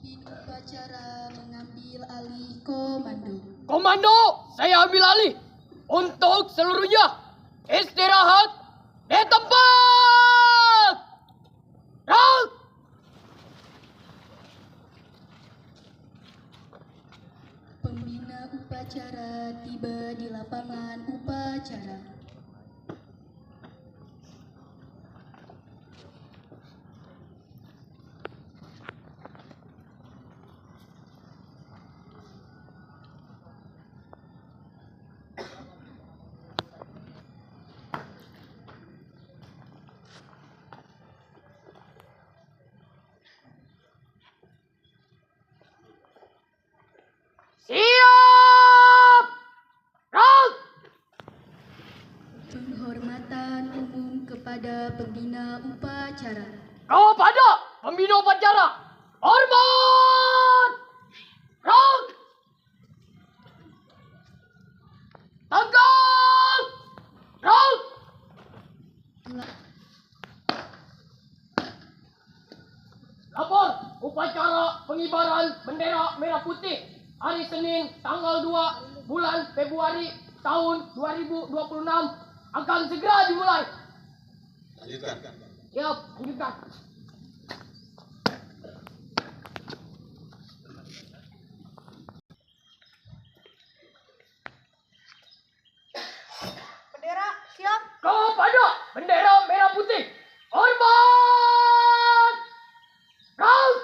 Pemimpin upacara mengambil alih komando. Komando, saya ambil alih. Untuk seluruhnya, istirahat di tempat. Rak! Pembina upacara tiba di lapangan upacara. Siap! Rak! Penghormatan umum kepada pembina upacara. Kepada pembina upacara, hormat! Rak! Tegak! Rak! La- Lapor upacara pengibaran bendera merah putih hari Senin tanggal 2 bulan Februari tahun 2026 akan segera dimulai. Lanjutkan. Siap, lanjutkan. Bendera siap. Kepada bendera merah putih, hormat! Rak!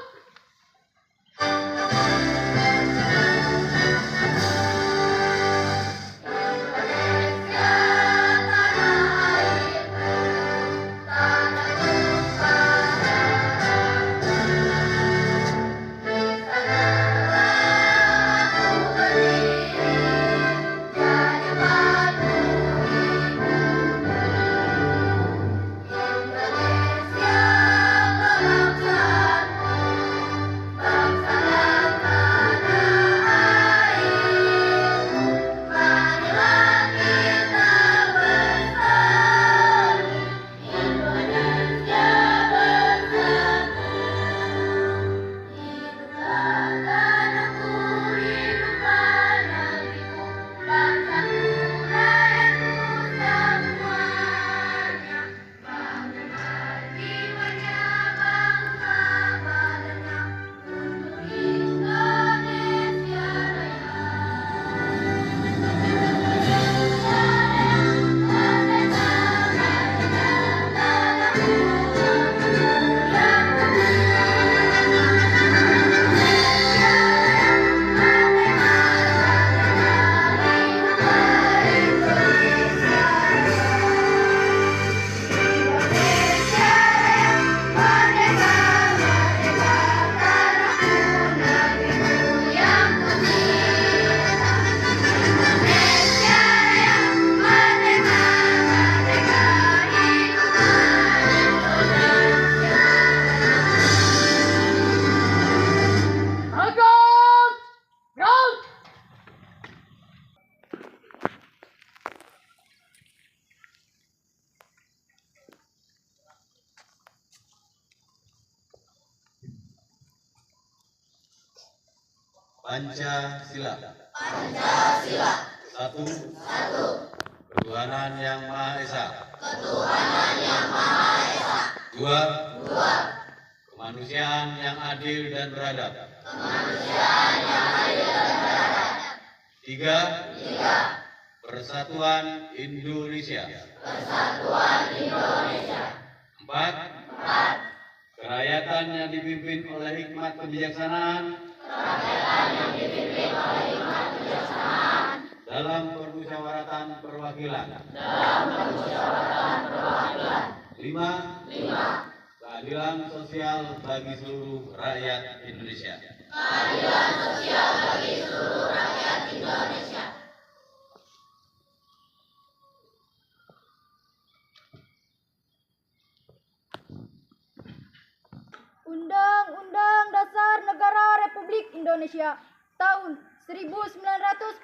Tegak! Rak! Pancasila. Pancasila. Satu. Ketuhanan yang Maha Esa. Ketuhanan yang Maha Esa. Dua. Kemanusiaan yang adil dan beradab. Kemanusiaan yang adil dan beradab. Tiga. Persatuan Indonesia. Persatuan Indonesia. Empat. Kerakyatan yang dipimpin oleh hikmat kebijaksanaan. Dalam permusyawaratan perwakilan. Lima. Keadilan sosial bagi seluruh rakyat Indonesia. Undang-Undang Dasar Negara Republik Indonesia tahun 1945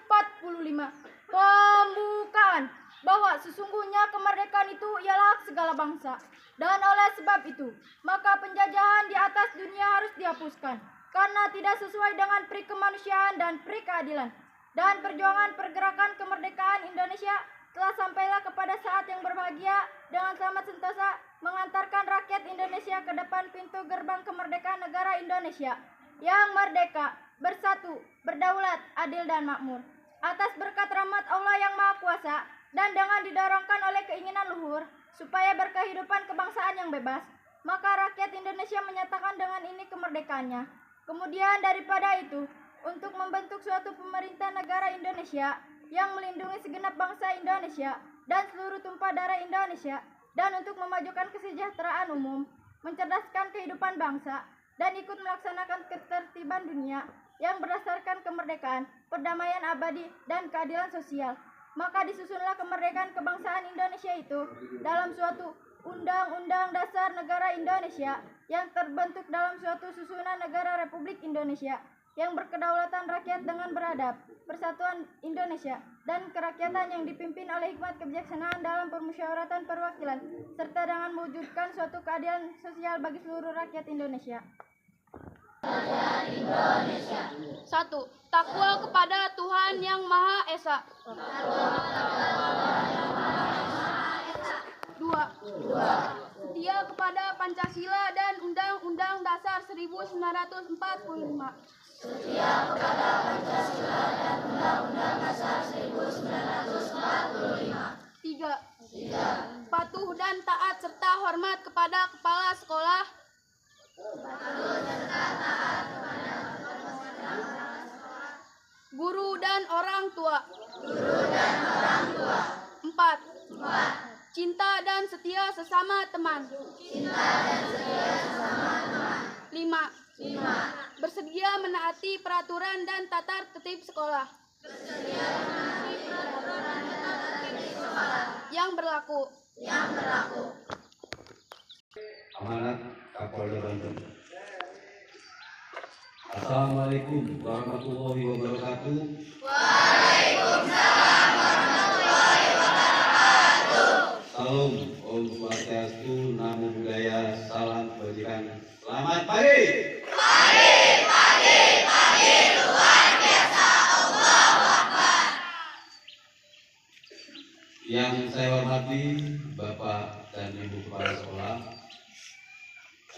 Pembukaan bahwa sesungguhnya kemerdekaan itu ialah hak segala bangsa, dan oleh sebab itu maka penjajahan di atas dunia harus dihapus. dihapuskan karena tidak sesuai dengan pri kemanusiaan dan pri keadilan. Dan perjuangan pergerakan kemerdekaan Indonesia telah sampailah kepada saat yang berbahagia dengan selamat sentosa mengantarkan rakyat Indonesia ke depan pintu gerbang kemerdekaan negara Indonesia yang merdeka, bersatu, berdaulat, adil dan makmur. Atas berkat rahmat Allah yang Maha Kuasa dan dengan didorongkan oleh keinginan luhur supaya berkehidupan kebangsaan yang bebas, maka rakyat Indonesia menyatakan dengan ini kemerdekaannya. Kemudian daripada itu, untuk membentuk suatu pemerintah negara Indonesia yang melindungi segenap bangsa Indonesia dan seluruh tumpah darah Indonesia, dan untuk memajukan kesejahteraan umum, mencerdaskan kehidupan bangsa, dan ikut melaksanakan ketertiban dunia yang berdasarkan kemerdekaan, perdamaian abadi, dan keadilan sosial. Maka disusunlah kemerdekaan kebangsaan Indonesia itu dalam suatu Undang-Undang Dasar Negara Indonesia yang terbentuk dalam suatu susunan negara Republik Indonesia yang berkedaulatan rakyat dengan beradab, persatuan Indonesia, dan kerakyatan yang dipimpin oleh hikmat kebijaksanaan dalam permusyawaratan perwakilan, serta dengan mewujudkan suatu keadilan sosial bagi seluruh rakyat Indonesia. 1. Takwa kepada Tuhan Yang Maha Esa. 2. Setia kepada Pancasila dan Undang-Undang Dasar 1945. 3. Patuh dan taat serta hormat kepada kepala sekolah. 4. Guru dan orang tua. 4. Cinta dan setia sesama teman. 5. Bersedia menaati peraturan dan tata tertib sekolah yang berlaku. Amanat Kapolda Banten. Assalamualaikum warahmatullahi wabarakatuh. Waalaikumsalam warahmatullahi wabarakatuh. Salam, Om Swastiastu, Namo Buddhaya, salam kebajikan. Selamat pagi. Pagi, luar biasa. Allahu Akbar. Yang saya hormati Bapak dan Ibu Kepala Sekolah,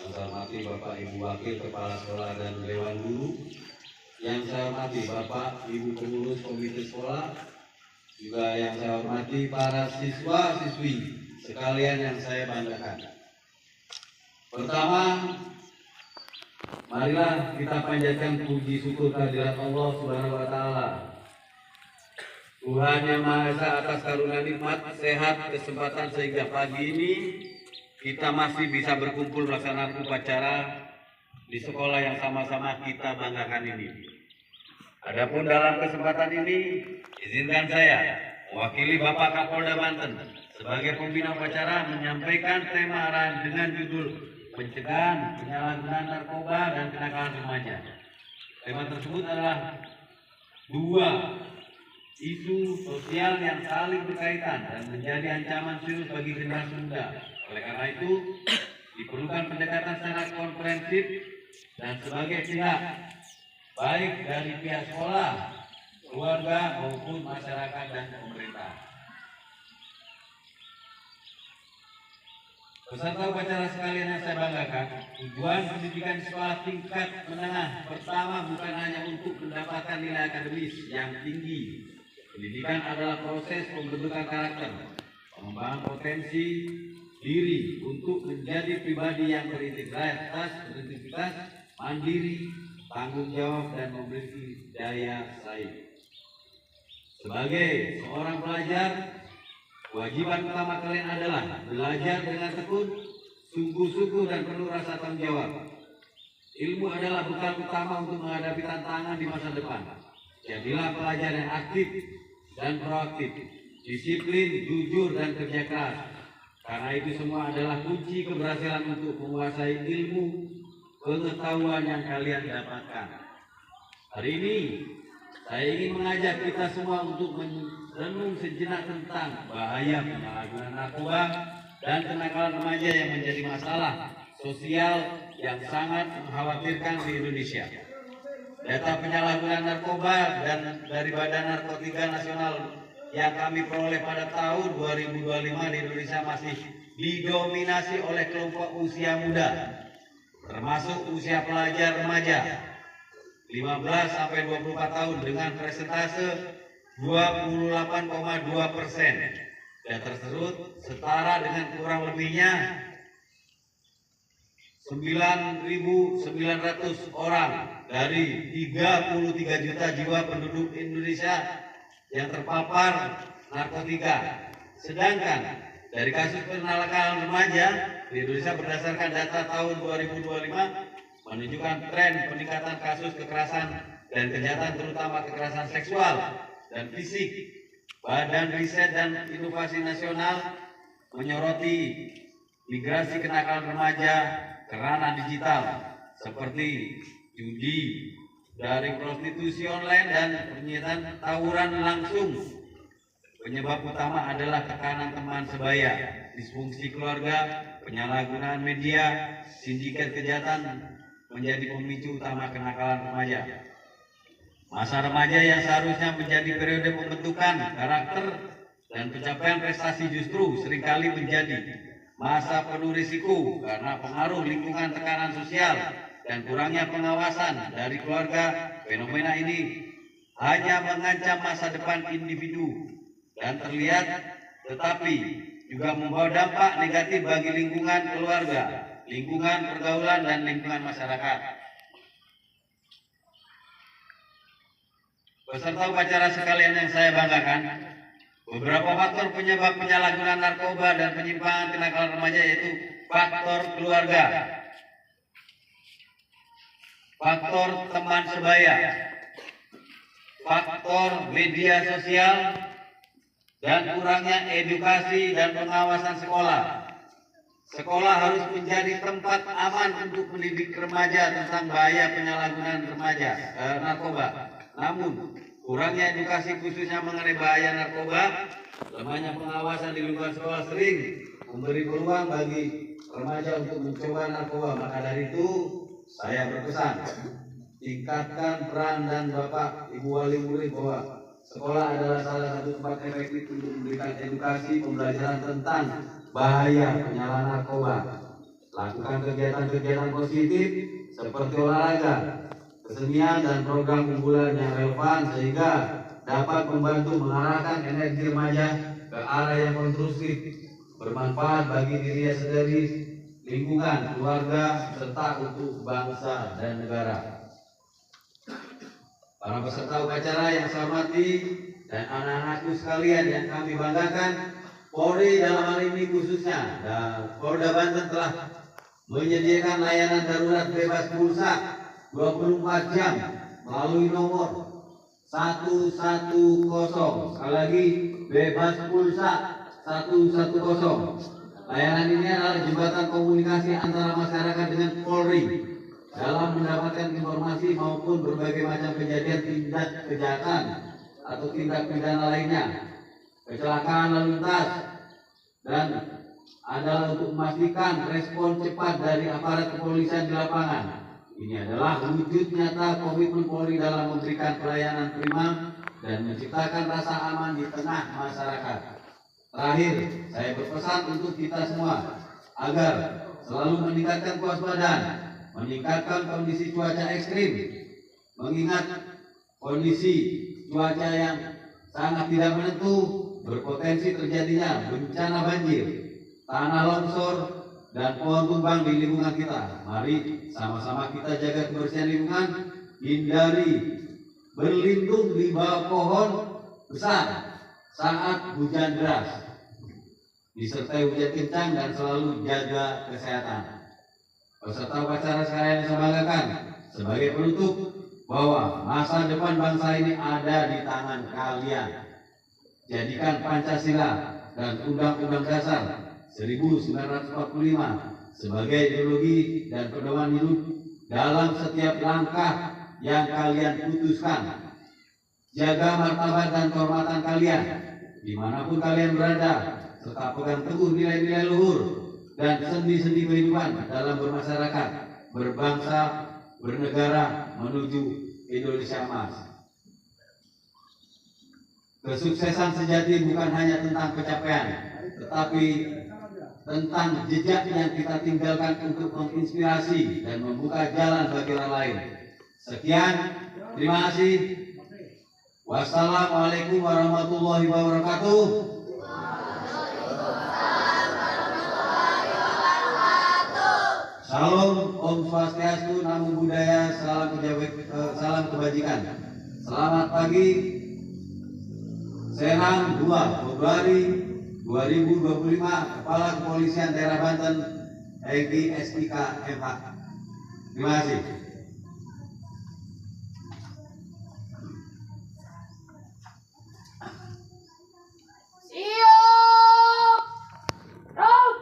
yang saya hormati Bapak Ibu Wakil Kepala Sekolah dan Dewan Guru, yang saya hormati Bapak Ibu Pengurus Komite Sekolah, juga yang saya hormati para siswa-siswi sekalian yang saya banggakan. Pertama, marilah kita panjatkan puji syukur kehadirat Allah Subhanahu wa Ta'ala, Tuhan Yang Maha Esa, atas karunia nikmat sehat kesempatan sehingga pagi ini kita masih bisa berkumpul melaksanakan upacara di sekolah yang sama-sama kita banggakan ini. Adapun dalam kesempatan ini, izinkan saya mewakili Bapak Kapolda Banten sebagai pembina upacara menyampaikan tema arahan dengan judul pencegahan penyalahgunaan narkoba dan kenakalan remaja. Tema tersebut adalah dua isu sosial yang saling berkaitan dan menjadi ancaman serius bagi generasi muda. Oleh karena itu, diperlukan pendekatan secara komprehensif dan sebagai pihak, baik dari pihak sekolah, keluarga maupun masyarakat dan pemerintah. Peserta upacara sekalian yang saya banggakan, tujuan pendidikan sekolah tingkat menengah pertama bukan hanya untuk mendapatkan nilai akademis yang tinggi. Pendidikan adalah proses pembentukan karakter, pengembangan potensi diri untuk menjadi pribadi yang berintegritas, mandiri, tanggung jawab, dan memiliki daya saing. Sebagai seorang pelajar, kewajiban utama kalian adalah belajar dengan tekun, sungguh-sungguh, dan penuh rasa tanggung jawab. Ilmu adalah bekal utama untuk menghadapi tantangan di masa depan. Jadilah pelajar yang aktif dan proaktif, disiplin, jujur, dan kerja keras. Karena itu semua adalah kunci keberhasilan untuk menguasai ilmu pengetahuan yang kalian dapatkan. Hari ini, saya ingin mengajak kita semua untuk merenung sejenak tentang bahaya penyalahgunaan narkoba dan kenakalan remaja yang menjadi masalah sosial yang sangat mengkhawatirkan di Indonesia. Data penyalahgunaan narkoba dan dari Badan Narkotika Nasional yang kami peroleh pada tahun 2025 di Indonesia masih didominasi oleh kelompok usia muda, termasuk usia pelajar remaja 15 sampai 24 tahun dengan persentase 28,2%. Data tersebut setara dengan kurang lebihnya 9.900 orang dari 33 juta jiwa penduduk Indonesia yang terpapar narkotika. Sedangkan dari kasus penalakan remaja di Indonesia berdasarkan data tahun 2025 menunjukkan tren peningkatan kasus kekerasan dan kejahatan terutama kekerasan seksual dan fisik. Badan Riset dan Inovasi Nasional menyoroti migrasi kenakalan remaja ke ranah digital seperti judi, dari prostitusi online dan penyitaan tawuran langsung. Penyebab utama adalah tekanan teman sebaya, disfungsi keluarga, penyalahgunaan media, sindikat kejahatan menjadi pemicu utama kenakalan remaja. Masa remaja yang seharusnya menjadi periode pembentukan karakter dan pencapaian prestasi justru seringkali menjadi masa penuh risiko karena pengaruh lingkungan, tekanan sosial, dan kurangnya pengawasan dari keluarga. Fenomena ini hanya mengancam masa depan individu dan terlihat, tetapi juga membawa dampak negatif bagi lingkungan keluarga, lingkungan pergaulan, dan lingkungan masyarakat. Peserta upacara sekalian yang saya banggakan, beberapa faktor penyebab penyalahgunaan narkoba dan penyimpangan kenakalan remaja yaitu faktor keluarga, faktor teman sebaya, faktor media sosial, dan kurangnya edukasi dan pengawasan sekolah. Sekolah harus menjadi tempat aman untuk mendidik remaja tentang bahaya penyalahgunaan narkoba. Namun, kurangnya edukasi khususnya mengenai bahaya narkoba, lemahnya pengawasan di lingkungan sekolah sering memberi peluang bagi remaja untuk mencoba narkoba. Maka dari itu, saya berpesan, tingkatkan peran dan Bapak Ibu wali murid bahwa sekolah adalah salah satu tempat efektif untuk memberikan edukasi pembelajaran tentang bahaya penyalahgunaan narkoba. Lakukan kegiatan-kegiatan positif seperti olahraga, kesenian, dan program unggulan yang relevan sehingga dapat membantu mengarahkan energi remaja ke arah yang konstruktif, bermanfaat bagi dirinya sendiri, lingkungan, keluarga, serta untuk bangsa dan negara. Para peserta upacara yang saya hormati dan anak-anakku sekalian yang kami banggakan, Polri dalam hal ini khususnya dan Polda Banten telah menyediakan layanan darurat bebas pulsa 24 jam melalui nomor 110. Sekali lagi, bebas pulsa 110. Layanan ini adalah jembatan komunikasi antara masyarakat dengan Polri dalam mendapatkan informasi maupun berbagai macam kejadian tindak kejahatan atau tindak pidana lainnya, kecelakaan lalu lintas, dan adalah untuk memastikan respon cepat dari aparat kepolisian di lapangan. Ini adalah wujud nyata komitmen Polri dalam memberikan pelayanan prima dan menciptakan rasa aman di tengah masyarakat. Terakhir, saya berpesan untuk kita semua agar selalu meningkatkan kewaspadaan, meningkatkan kondisi cuaca ekstrim, mengingat kondisi cuaca yang sangat tidak menentu berpotensi terjadinya bencana banjir, tanah longsor, dan pohon tumbang di lingkungan kita. Mari sama-sama kita jaga kebersihan lingkungan, hindari berlindung di bawah pohon besar saat hujan deras, disertai hujan kencang, dan selalu jaga kesehatan. Peserta upacara sekalian yang saya banggakan, sebagai penutup bahwa masa depan bangsa ini ada di tangan kalian. Jadikan Pancasila dan Undang-Undang Dasar 1945 sebagai ideologi dan pedoman hidup dalam setiap langkah yang kalian putuskan. Jaga martabat dan kehormatan kalian dimanapun kalian berada, serta pegang teguh nilai-nilai luhur dan sendi-sendi kehidupan dalam bermasyarakat, berbangsa, bernegara menuju Indonesia Emas. Kesuksesan sejati bukan hanya tentang pencapaian, tetapi tentang jejak yang kita tinggalkan untuk menginspirasi dan membuka jalan bagi orang lain. Sekian, terima kasih. Wassalamualaikum warahmatullahi wabarakatuh. Salam, Om Swastiastu, Namo Buddhaya, salam kebajikan. Selamat pagi, Serang 2 Februari 2025, Kepala Kepolisian Daerah Banten, Egy SIK MH. Terima kasih. Siap! Rap!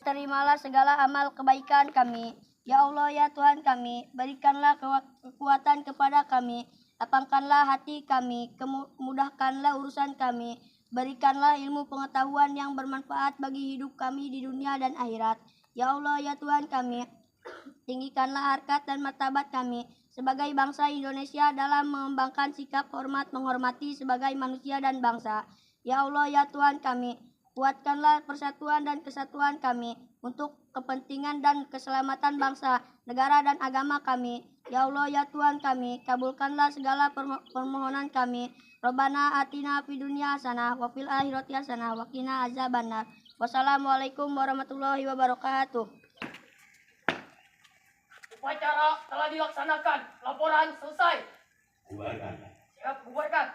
Terimalah segala amal kebaikan kami. Ya Allah, ya Tuhan kami, berikanlah kekuatan kepada kami, lapangkanlah hati kami, mudahkanlah urusan kami, berikanlah ilmu pengetahuan yang bermanfaat bagi hidup kami di dunia dan akhirat. Ya Allah, ya Tuhan kami, tinggikanlah harkat dan martabat kami sebagai bangsa Indonesia dalam mengembangkan sikap hormat menghormati sebagai manusia dan bangsa. Ya Allah, ya Tuhan kami, kuatkanlah persatuan dan kesatuan kami untuk kepentingan dan keselamatan bangsa, negara dan agama kami. Ya Allah, ya Tuhan kami, kabulkanlah segala permohonan kami. Rabbana atina fid dunya hasanah wa fil akhirati hasanah wa qina azabannar. Wassalamualaikum warahmatullahi wabarakatuh. Upacara telah dilaksanakan. Laporan selesai. Bubarkan. Siap, bubarkan.